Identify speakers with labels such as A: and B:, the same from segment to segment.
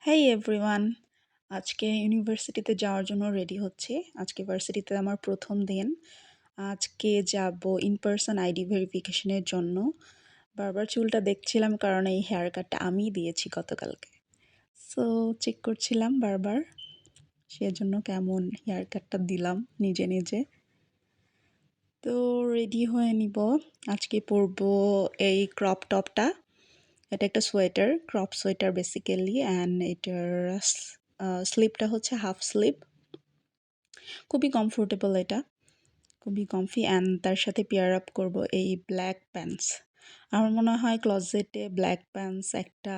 A: হেই everyone! আজকে ইউনিভার্সিটিতে যাওয়ার জন্য রেডি হচ্ছি। আজকে ভার্সিটিতে আমার ১ম দিন। আজকে যাবো ইন পারসন আইডি ভেরিফিকেশনের জন্য। বারবার চুলটা দেখছিলাম কারণ এই হেয়ার কাটটা আমিই দিয়েছি গতকালকে। সো চেক করছিলাম বারবার। সেজন্য কেমন হেয়ার কাটটা দিলাম নিজে, নিজে। তো রেডি হয়ে নিব। আজকে পরবো এই ক্রপ টপটা। এটা একটা sweater, crop sweater basically and এটার স্লিপটা হচ্ছে হাফ স্লিপ। খুবই কমফোর্টেবল এটা, খুবই কমফি অ্যান্ড তার সাথে পেয়ার আপ করব এই ব্ল্যাক প্যান্টস। আমার মনে হয় ক্লজেটে ব্ল্যাক প্যান্টস একটা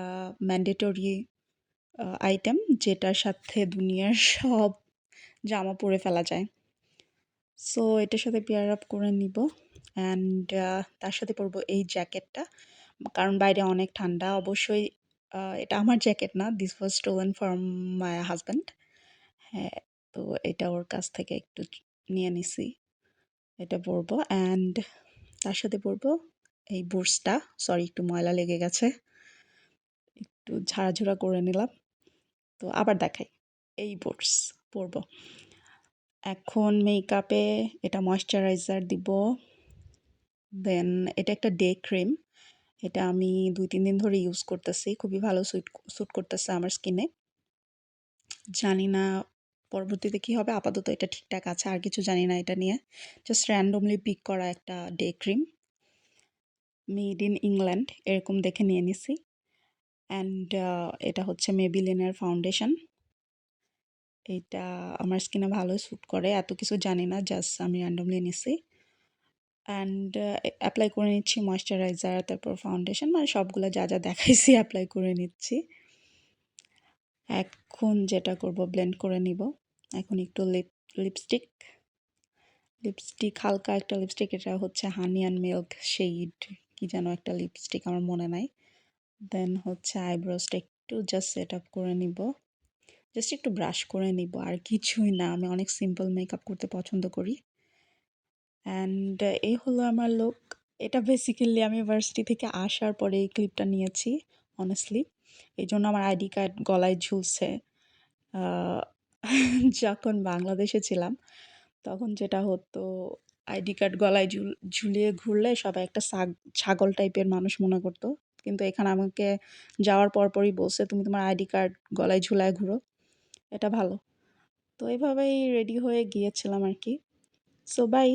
A: ম্যান্ডেটরি আইটেম যেটার সাথে দুনিয়ার সব জামা পরে ফেলা যায়। সো এটার সাথে পেয়ার আপ করে নিব অ্যান্ড তার সাথে পরবো এই জ্যাকেটটা কারণ বাইরে অনেক ঠান্ডা। অবশ্যই এটা আমার জ্যাকেট না, this was stolen from my husband. হ্যাঁ, তো এটা ওর কাছ থেকে একটু নিয়ে নিছি। এটা পরবো অ্যান্ড তার সাথে পরবো এই বুটসটা। সরি, একটু ময়লা লেগে গেছে, একটু ঝাড়াঝোড়া করে নিলাম। তো আবার দেখাই, এই বুটস পরবো। এখন মেকআপে এটা ময়শ্চারাইজার দিব, দেন এটা একটা ডে ক্রিম। এটা আমি ২-৩ দিন ধরে ইউজ করতেছি, খুবই ভালো স্যুট করতেছে আমার স্কিনে। জানি না পরবর্তীতে কী হবে, আপাতত এটা ঠিকঠাক আছে, আর কিছু জানি না এটা নিয়ে। জাস্ট র্যান্ডমলি পিক করা একটা day cream, made in England এরকম দেখে নিয়ে নিছি। অ্যান্ড এটা হচ্ছে মেবিলিনের ফাউন্ডেশন। এটা আমার স্কিনে ভালোই স্যুট করে, এত কিছু জানি না, জাস্ট আমি র্যান্ডমলি নিছি। অ্যান্ড অ্যাপ্লাই করে নিচ্ছি ময়শ্চারাইজার, তারপর ফাউন্ডেশন, মানে সবগুলো যা যা দেখাইছি অ্যাপ্লাই করে নিচ্ছি। এখন যেটা করব, ব্লেন্ড করে নিব। এখন একটু লিপস্টিক হালকা একটা লিপস্টিক, এটা হচ্ছে হানি অ্যান্ড মিল্ক শেড কি যেন একটা লিপস্টিক, আমার মনে নাই। দেন হচ্ছে আইব্রোসটা একটু জাস্ট সেট আপ করে নিব, জাস্ট একটু ব্রাশ করে নিব, আর কিছুই না। আমি অনেক সিম্পল মেকআপ করতে পছন্দ করি। অ্যান্ড এই হলো আমার লুক। এটা বেসিক্যালি আমি ভার্সিটি থেকে আসার পরে এই ক্লিপটা নিয়েছি অনেস্টলি। এই জন্য আমার আইডি কার্ড গলায় ঝুলছে। যখন বাংলাদেশে ছিলাম তখন যেটা হতো, আইডি কার্ড গলায় ঝুলিয়ে ঘুরলে সবাই একটা ছাগল টাইপের মানুষ মনে করতো, কিন্তু এখানে আমাকে যাওয়ার পরপরই বলছে তুমি তোমার আইডি কার্ড গলায় ঝুলায় ঘুরো, এটা ভালো। তো এভাবেই রেডি হয়ে গিয়েছিলাম আর কি। So by.